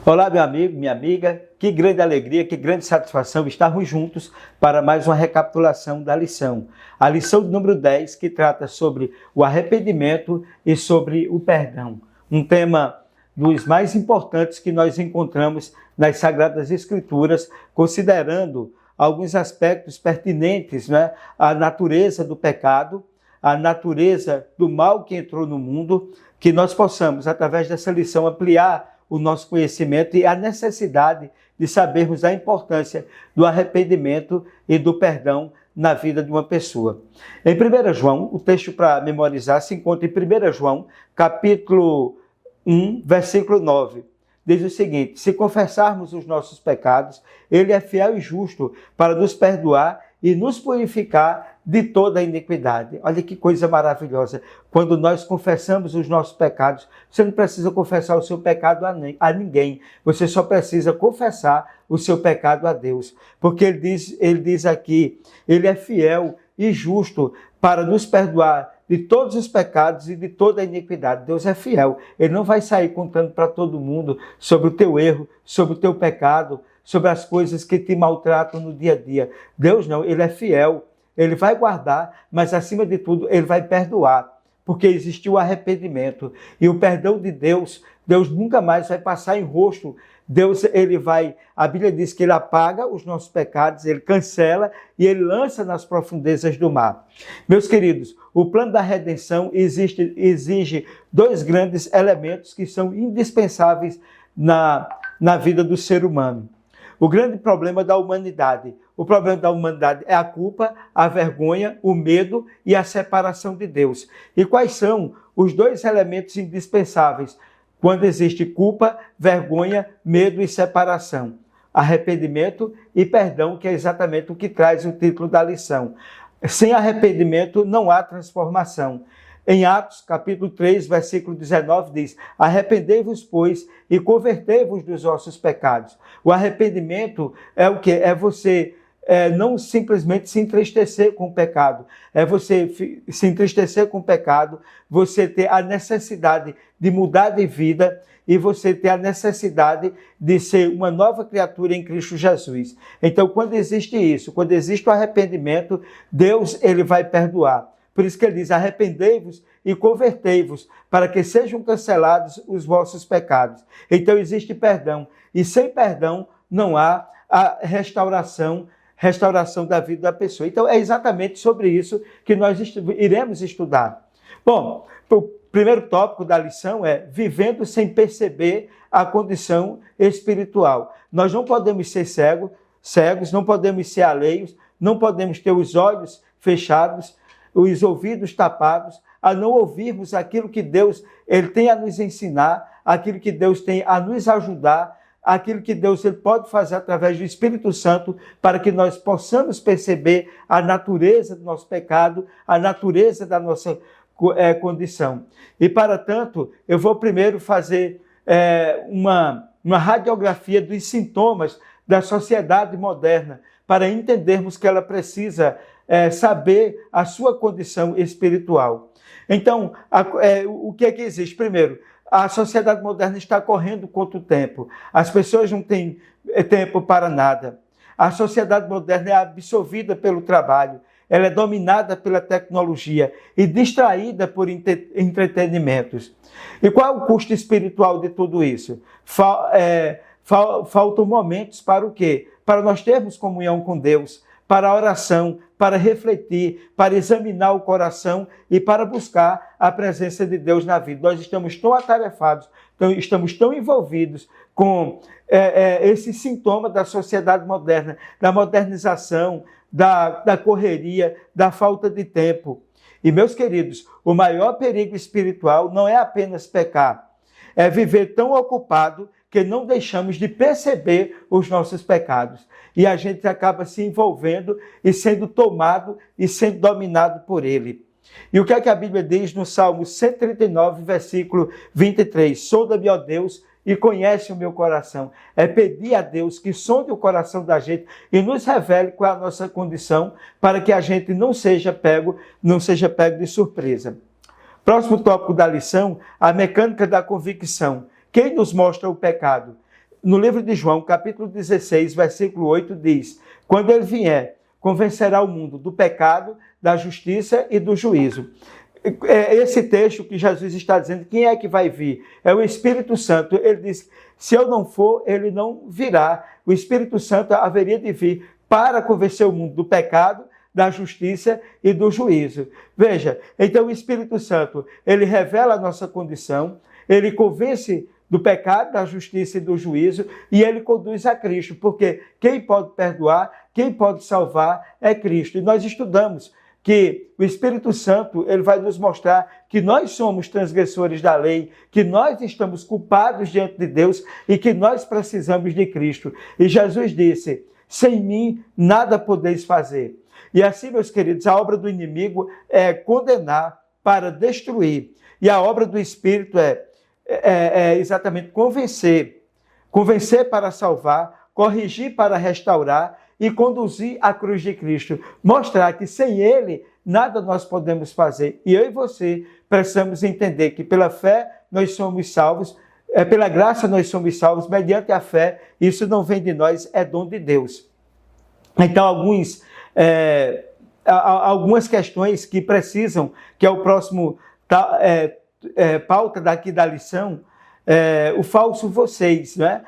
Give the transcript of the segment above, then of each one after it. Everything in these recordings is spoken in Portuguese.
Olá, meu amigo, minha amiga, que grande alegria, que grande satisfação estarmos juntos para mais uma recapitulação da lição. A lição número 10, que trata sobre o arrependimento e sobre o perdão. Um tema dos mais importantes que nós encontramos nas Sagradas Escrituras, considerando alguns aspectos pertinentes, à natureza do pecado, à natureza do mal que entrou no mundo, que nós possamos, através dessa lição, ampliar o nosso conhecimento e a necessidade de sabermos a importância do arrependimento e do perdão na vida de uma pessoa. Em 1 João, o texto para memorizar se encontra em 1 João, capítulo 1, versículo 9. Diz o seguinte: se confessarmos os nossos pecados, Ele é fiel e justo para nos perdoar e nos purificar de toda a iniquidade. Olha que coisa maravilhosa. Quando nós confessamos os nossos pecados, você não precisa confessar o seu pecado a ninguém. Você só precisa confessar o seu pecado a Deus. Porque ele diz aqui, Ele é fiel e justo para nos perdoar de todos os pecados e de toda a iniquidade. Deus é fiel. Ele não vai sair contando para todo mundo sobre o teu erro, sobre o teu pecado, sobre as coisas que te maltratam no dia a dia. Deus não, Ele é fiel. Ele vai guardar, mas acima de tudo, Ele vai perdoar, porque existiu o arrependimento. E o perdão de Deus, Deus nunca mais vai passar em rosto. Deus, a Bíblia diz que Ele apaga os nossos pecados, Ele cancela e Ele lança nas profundezas do mar. Meus queridos, o plano da redenção exige dois grandes elementos que são indispensáveis na vida do ser humano. O grande problema da humanidade. O problema da humanidade é a culpa, a vergonha, o medo e a separação de Deus. E quais são os dois elementos indispensáveis quando existe culpa, vergonha, medo e separação? Arrependimento e perdão, que é exatamente o que traz o título da lição. Sem arrependimento não há transformação. Em Atos, capítulo 3, versículo 19, diz: arrependei-vos, pois, e convertei-vos dos vossos pecados. O arrependimento é o quê? É você não simplesmente se entristecer com o pecado. É você se entristecer com o pecado, você ter a necessidade de mudar de vida e você ter a necessidade de ser uma nova criatura em Cristo Jesus. Então, quando existe isso, quando existe o arrependimento, Deus, Ele vai perdoar. Por isso que ele diz: arrependei-vos e convertei-vos, para que sejam cancelados os vossos pecados. Então existe perdão. E sem perdão não há a restauração da vida da pessoa. Então é exatamente sobre isso que nós iremos estudar. Bom, o primeiro tópico da lição é vivendo sem perceber a condição espiritual. Nós não podemos ser cegos, não podemos ser alheios, não podemos ter os olhos fechados, os ouvidos tapados, a não ouvirmos aquilo que Deus Ele tem a nos ensinar, aquilo que Deus tem a nos ajudar, aquilo que Deus Ele pode fazer através do Espírito Santo para que nós possamos perceber a natureza do nosso pecado, a natureza da nossa condição. E, para tanto, eu vou primeiro fazer uma radiografia dos sintomas da sociedade moderna, para entendermos que ela precisa saber a sua condição espiritual. Então, o que é que existe? Primeiro, a sociedade moderna está correndo contra o tempo. As pessoas não têm tempo para nada. A sociedade moderna é absorvida pelo trabalho, ela é dominada pela tecnologia e distraída por entretenimentos. E qual é o custo espiritual de tudo isso? Faltam momentos para o quê? Para nós termos comunhão com Deus, para a oração, para refletir, para examinar o coração e para buscar a presença de Deus na vida. Nós estamos tão atarefados, estamos tão envolvidos com esse sintoma da sociedade moderna, da modernização, da correria, da falta de tempo. E, meus queridos, o maior perigo espiritual não é apenas pecar, é viver tão ocupado que não deixamos de perceber os nossos pecados. E a gente acaba se envolvendo e sendo tomado e sendo dominado por ele. E o que é que a Bíblia diz no Salmo 139, versículo 23? Sonda-me, ó Deus, e conhece o meu coração. É pedir a Deus que sonde o coração da gente e nos revele qual é a nossa condição, para que a gente não seja pego de surpresa. Próximo tópico da lição, a mecânica da convicção. Quem nos mostra o pecado? no livro de João, capítulo 16, versículo 8, diz: quando ele vier, convencerá o mundo do pecado, da justiça e do juízo. Esse texto que Jesus está dizendo, quem é que vai vir? É o Espírito Santo. Ele diz, se eu não for, ele não virá. O Espírito Santo haveria de vir para convencer o mundo do pecado, da justiça e do juízo. Veja, então o Espírito Santo, ele revela a nossa condição, ele convence do pecado, da justiça e do juízo, e ele conduz a Cristo, porque quem pode perdoar, quem pode salvar é Cristo. E nós estudamos que o Espírito Santo, ele vai nos mostrar que nós somos transgressores da lei, que nós estamos culpados diante de Deus e que nós precisamos de Cristo. E Jesus disse, sem mim nada podeis fazer. E assim, meus queridos, a obra do inimigo é condenar para destruir. E a obra do Espírito é exatamente convencer. Convencer para salvar, corrigir para restaurar e conduzir à cruz de Cristo. Mostrar que sem Ele, nada nós podemos fazer. E eu e você precisamos entender que pela fé nós somos salvos, pela graça nós somos salvos, mediante a fé. Isso não vem de nós, é dom de Deus. Então, algumas questões que precisam, que é o próximo pauta daqui da lição, o falso vocês, né?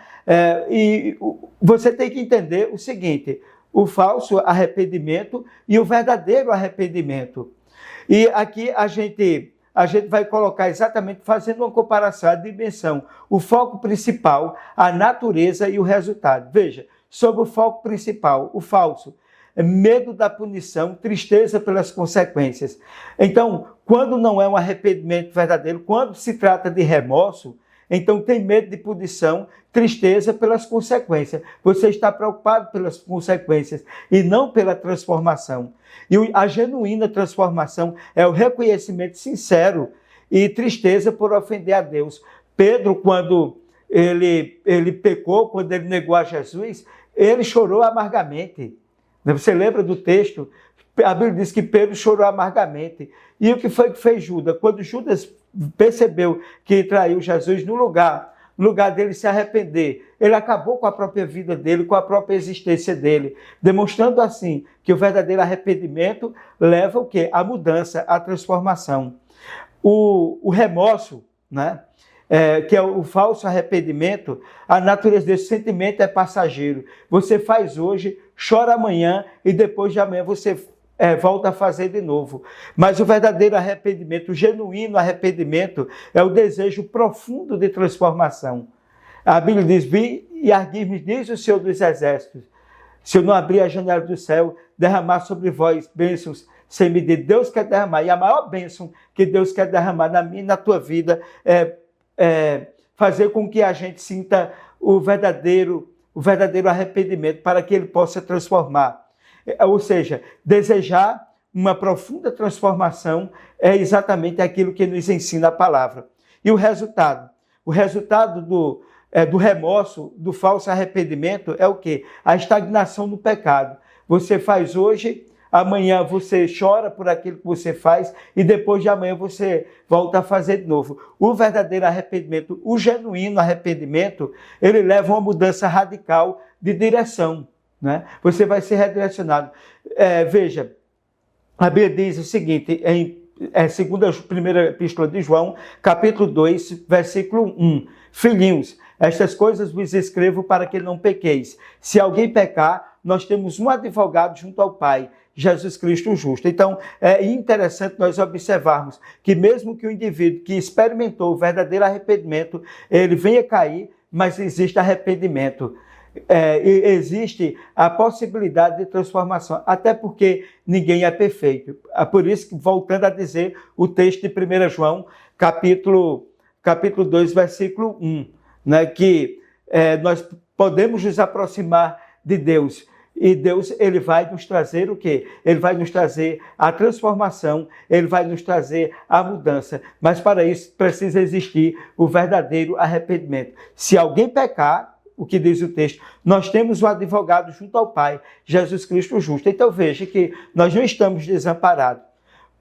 E você tem que entender o seguinte, o falso arrependimento e o verdadeiro arrependimento. E aqui a gente vai colocar exatamente, fazendo uma comparação, a dimensão, o foco principal, a natureza e o resultado. Veja, sobre o foco principal, o falso, medo da punição, tristeza pelas consequências. Então, quando não é um arrependimento verdadeiro, quando se trata de remorso, então tem medo de punição, tristeza pelas consequências. Você está preocupado pelas consequências e não pela transformação. E a genuína transformação é o reconhecimento sincero e tristeza por ofender a Deus. Pedro, quando ele pecou, quando ele negou a Jesus, ele chorou amargamente. Você lembra do texto? A Bíblia diz que Pedro chorou amargamente. E o que foi que fez Judas? Quando Judas percebeu que traiu Jesus, no lugar dele se arrepender, ele acabou com a própria vida dele, com a própria existência dele, demonstrando assim que o verdadeiro arrependimento leva o quê? A mudança, a transformação. O remorso, né? Que é o falso arrependimento, a natureza desse sentimento é passageiro. Você faz hoje, chora amanhã e depois de amanhã você volta a fazer de novo. Mas o verdadeiro arrependimento, o genuíno arrependimento, é o desejo profundo de transformação. A Bíblia diz, vi e arguir-me, diz o Senhor dos Exércitos, se eu não abrir a janela do céu, derramar sobre vós bênçãos sem medida. Deus quer derramar, e a maior bênção que Deus quer derramar na minha e na tua vida é fazer com que a gente sinta o verdadeiro arrependimento para que ele possa transformar. Ou seja, desejar uma profunda transformação é exatamente aquilo que nos ensina a palavra. E o resultado? O resultado do remorso, do falso arrependimento é o quê? A estagnação no pecado. Você faz hoje, amanhã você chora por aquilo que você faz e depois de amanhã você volta a fazer de novo. O verdadeiro arrependimento, o genuíno arrependimento, ele leva a uma mudança radical de direção, né? Você vai ser redirecionado. Veja, a Bíblia diz o seguinte, primeira epístola de João, capítulo 2, versículo 1. Filhinhos, estas coisas vos escrevo para que não pequeis. Se alguém pecar, nós temos um advogado junto ao Pai, Jesus Cristo justo. Então, é interessante nós observarmos que mesmo que o indivíduo que experimentou o verdadeiro arrependimento, ele venha cair, mas existe arrependimento. Existe a possibilidade de transformação, até porque ninguém é perfeito. Por isso que, voltando a dizer o texto de 1 João, capítulo 2, versículo 1, né, que nós podemos nos aproximar de Deus, e Deus, ele vai nos trazer o quê? Ele vai nos trazer a transformação, ele vai nos trazer a mudança, mas para isso precisa existir o verdadeiro arrependimento. Se alguém pecar, o que diz o texto, nós temos um advogado junto ao Pai, Jesus Cristo justo. Então veja que nós não estamos desamparados.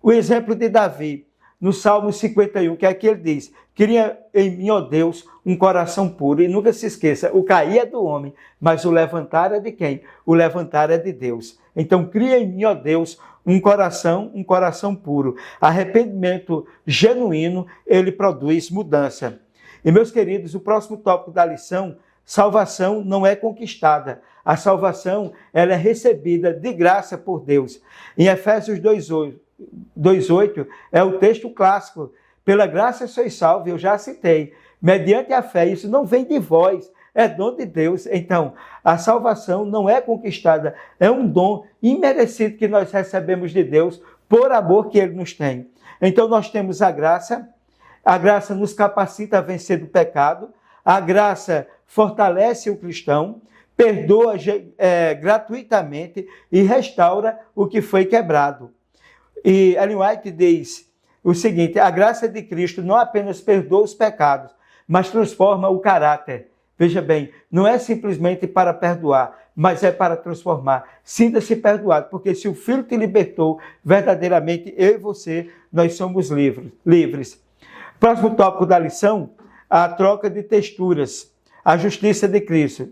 O exemplo de Davi. no Salmo 51, que é que ele diz: cria em mim, ó Deus, um coração puro. E nunca se esqueça, o cair é do homem, mas o levantar é de quem? O levantar é de Deus. Então, cria em mim, ó Deus, um coração puro. Arrependimento genuíno, ele produz mudança. E, meus queridos, o próximo tópico da lição: salvação não é conquistada. A salvação, ela é recebida de graça por Deus. Em Efésios 2:8 é o texto clássico. Pela graça sois salvos, eu já citei. Mediante a fé, isso não vem de vós, é dom de Deus. Então, a salvação não é conquistada, é um dom imerecido que nós recebemos de Deus por amor que Ele nos tem. Então, nós temos a graça nos capacita a vencer do pecado, a graça fortalece o cristão, perdoa gratuitamente e restaura o que foi quebrado. E Ellen White diz o seguinte: a graça de Cristo não apenas perdoa os pecados, mas transforma o caráter. Veja bem, não é simplesmente para perdoar, mas é para transformar. Sinta-se perdoado, porque se o Filho te libertou, verdadeiramente eu e você, nós somos livres. Próximo tópico da lição: a troca de texturas. A justiça de Cristo.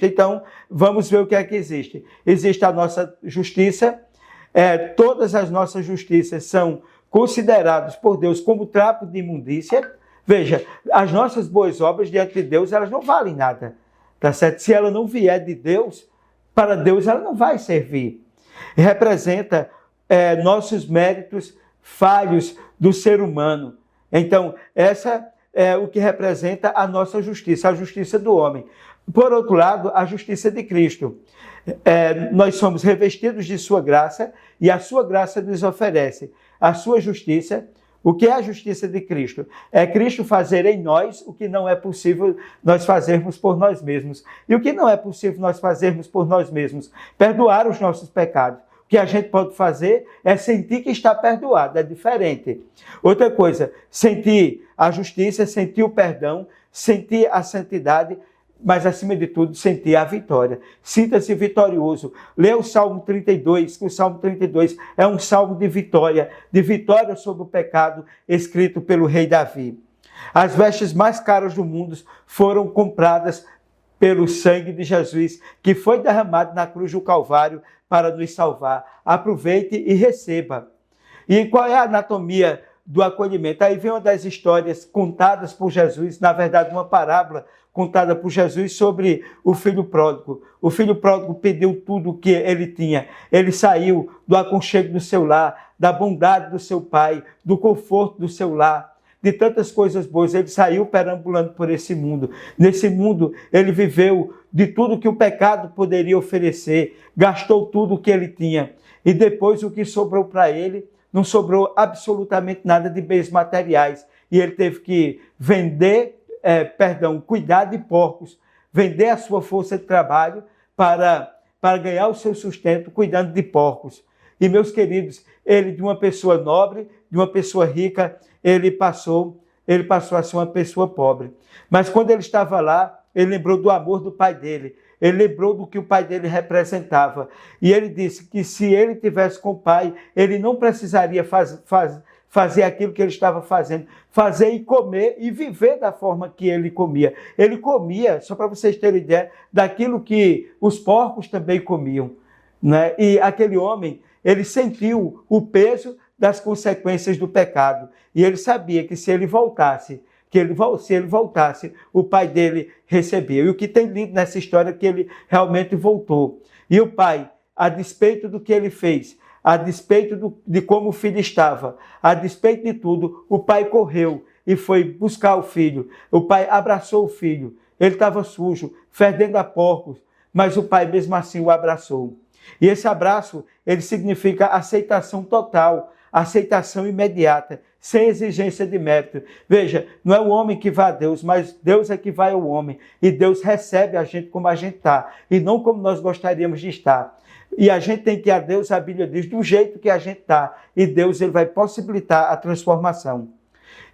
Então, vamos ver o que é que existe. Existe a nossa justiça. Todas as nossas justiças são consideradas por Deus como trapo de imundícia. Veja, as nossas boas obras diante de Deus, elas não valem nada, tá certo? Se ela não vier de Deus, para Deus ela não vai servir. Representa nossos méritos falhos do ser humano. Então, essa é o que representa a nossa justiça, a justiça do homem. Por outro lado, a justiça de Cristo. Nós somos revestidos de sua graça e a sua graça nos oferece a sua justiça. O que é a justiça de Cristo? É Cristo fazer em nós o que não é possível nós fazermos por nós mesmos. E o que não é possível nós fazermos por nós mesmos? Perdoar os nossos pecados. O que a gente pode fazer é sentir que está perdoado, é diferente. Outra coisa, sentir a justiça, sentir o perdão, sentir a santidade, mas acima de tudo, sentir a vitória. Sinta-se vitorioso. Lê o Salmo 32, que o Salmo 32 é um salmo de vitória sobre o pecado, escrito pelo rei Davi. As vestes mais caras do mundo foram compradas pelo sangue de Jesus, que foi derramado na cruz do Calvário para nos salvar. Aproveite e receba. E qual é a anatomia do acolhimento? Aí vem uma das histórias contadas por Jesus, na verdade uma parábola contada por Jesus sobre o filho pródigo. O filho pródigo perdeu tudo o que ele tinha. Ele saiu do aconchego do seu lar, da bondade do seu pai, do conforto do seu lar, de tantas coisas boas. Ele saiu perambulando por esse mundo. Nesse mundo, ele viveu de tudo que o pecado poderia oferecer, gastou tudo o que ele tinha. E depois, o que sobrou para ele, não sobrou absolutamente nada de bens materiais. E ele teve que cuidar de porcos, vender a sua força de trabalho para ganhar o seu sustento cuidando de porcos. E, meus queridos, ele, de uma pessoa nobre, de uma pessoa rica, ele passou a ser uma pessoa pobre. Mas quando ele estava lá, ele lembrou do amor do pai dele. Ele lembrou do que o pai dele representava. E ele disse que se ele tivesse com o pai, ele não precisaria fazer aquilo que ele estava fazendo. Fazer e comer e viver da forma que ele comia. Ele comia, só para vocês terem ideia, daquilo que os porcos também comiam, né? E aquele homem, ele sentiu o peso das consequências do pecado. E ele sabia que se ele voltasse, o pai dele recebia. E o que tem lido nessa história é que ele realmente voltou. E o pai, a despeito do que ele fez, a despeito de como o filho estava, a despeito de tudo, o pai correu e foi buscar o filho. O pai abraçou o filho. Ele estava sujo, fedendo a porcos, mas o pai mesmo assim o abraçou. E esse abraço, ele significa aceitação total, aceitação imediata, sem exigência de mérito. Veja, não é o homem que vai a Deus, mas Deus é que vai ao homem. E Deus recebe a gente como a gente está, e não como nós gostaríamos de estar. E a gente tem que ir a Deus, a Bíblia diz, do jeito que a gente está. E Deus, ele vai possibilitar a transformação.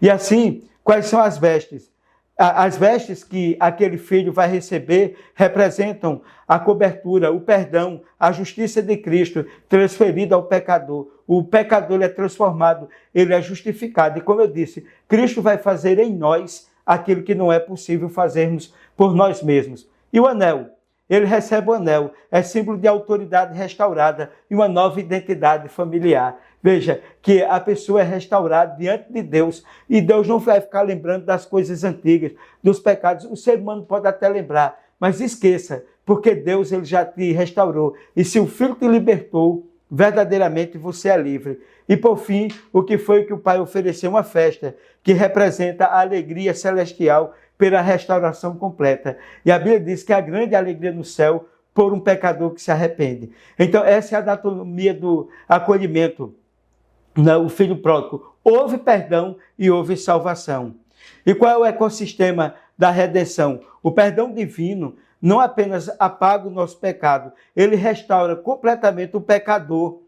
E assim, quais são as vestes? As vestes que aquele filho vai receber representam a cobertura, o perdão, a justiça de Cristo transferida ao pecador. O pecador ele é transformado, ele é justificado. E como eu disse, Cristo vai fazer em nós aquilo que não é possível fazermos por nós mesmos. E o anel? Ele recebe o anel, é símbolo de autoridade restaurada e uma nova identidade familiar. Veja que a pessoa é restaurada diante de Deus e Deus não vai ficar lembrando das coisas antigas, dos pecados. O ser humano pode até lembrar, mas esqueça, porque Deus ele já te restaurou. E se o Filho te libertou, verdadeiramente você é livre. E por fim, o que foi que o Pai ofereceu? Uma festa que representa a alegria celestial pela restauração completa. E a Bíblia diz que a grande alegria no céu por um pecador que se arrepende. Então essa é a anatomia do acolhimento. O filho pródigo, houve perdão e houve salvação. E qual é o ecossistema da redenção? O perdão divino não apenas apaga o nosso pecado, ele restaura completamente o pecador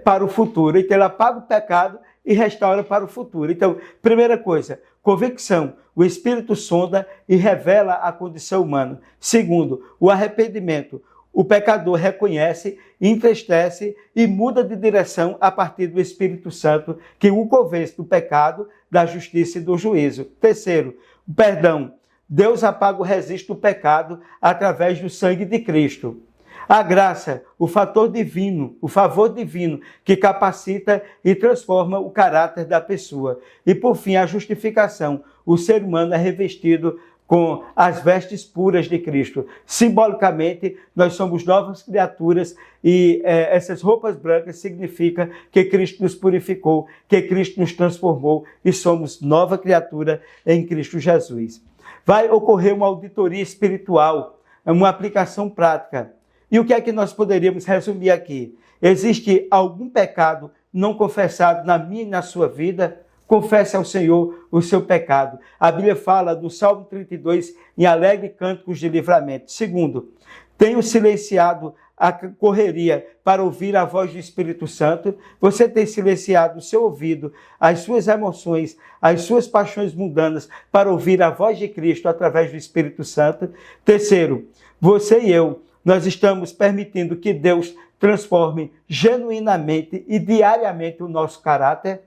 para o futuro. Então ele apaga o pecado e restaura para o futuro. Então, primeira coisa, convicção. O Espírito sonda e revela a condição humana. Segundo, o arrependimento. O pecador reconhece, entristece e muda de direção a partir do Espírito Santo, que o convence do pecado, da justiça e do juízo. Terceiro, o perdão. Deus apaga o registro do pecado através do sangue de Cristo. A graça, o fator divino, o favor divino, que capacita e transforma o caráter da pessoa. E por fim, a justificação. O ser humano é revestido com as vestes puras de Cristo. Simbolicamente, nós somos novas criaturas e essas roupas brancas significam que Cristo nos purificou, que Cristo nos transformou e somos nova criatura em Cristo Jesus. Vai ocorrer uma auditoria espiritual, uma aplicação prática. E o que é que nós poderíamos resumir aqui? Existe algum pecado não confessado na minha e na sua vida? Confesse ao Senhor o seu pecado. A Bíblia fala do Salmo 32 em alegre cânticos de livramento. Segundo, tenho silenciado a correria para ouvir a voz do Espírito Santo. Você tem silenciado o seu ouvido, as suas emoções, as suas paixões mundanas para ouvir a voz de Cristo através do Espírito Santo. Terceiro, você e eu, nós estamos permitindo que Deus transforme genuinamente e diariamente o nosso caráter.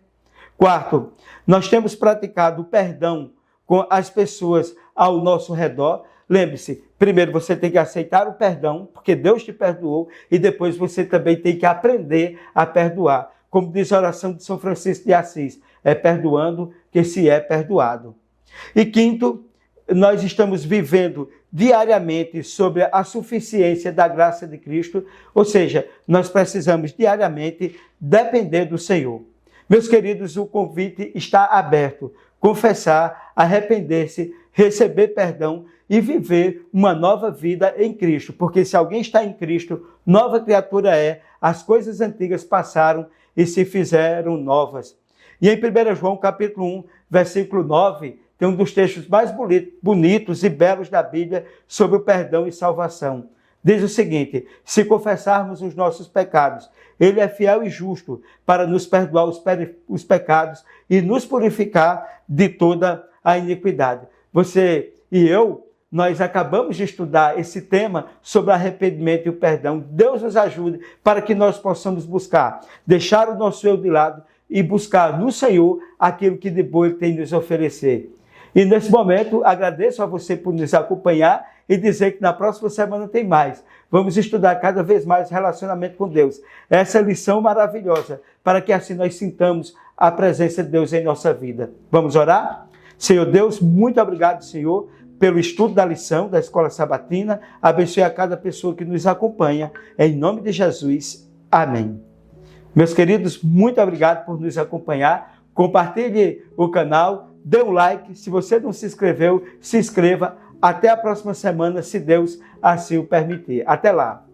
Quarto, nós temos praticado o perdão com as pessoas ao nosso redor. Lembre-se, primeiro você tem que aceitar o perdão, porque Deus te perdoou, e depois você também tem que aprender a perdoar. Como diz a oração de São Francisco de Assis, é perdoando que se é perdoado. E quinto, nós estamos vivendo diariamente sobre a suficiência da graça de Cristo, ou seja, nós precisamos diariamente depender do Senhor. Meus queridos, o convite está aberto. Confessar, arrepender-se, receber perdão e viver uma nova vida em Cristo. Porque se alguém está em Cristo, nova criatura é, as coisas antigas passaram e se fizeram novas. E em 1 João capítulo 1, versículo 9, tem um dos textos mais bonitos e belos da Bíblia sobre o perdão e salvação. Diz o seguinte: se confessarmos os nossos pecados, Ele é fiel e justo para nos perdoar os pecados e nos purificar de toda a iniquidade. Você e eu, nós acabamos de estudar esse tema sobre arrependimento e o perdão. Deus nos ajude para que nós possamos buscar, deixar o nosso eu de lado e buscar no Senhor aquilo que de bom Ele tem nos oferecer. E nesse momento, agradeço a você por nos acompanhar e dizer que na próxima semana tem mais. Vamos estudar cada vez mais relacionamento com Deus. Essa lição maravilhosa, para que assim nós sintamos a presença de Deus em nossa vida. Vamos orar? Senhor Deus, muito obrigado, Senhor, pelo estudo da lição da Escola Sabatina. Abençoe a cada pessoa que nos acompanha. Em nome de Jesus. Amém. Meus queridos, muito obrigado por nos acompanhar. Compartilhe o canal, dê um like. Se você não se inscreveu, se inscreva. Até a próxima semana, se Deus assim o permitir. Até lá!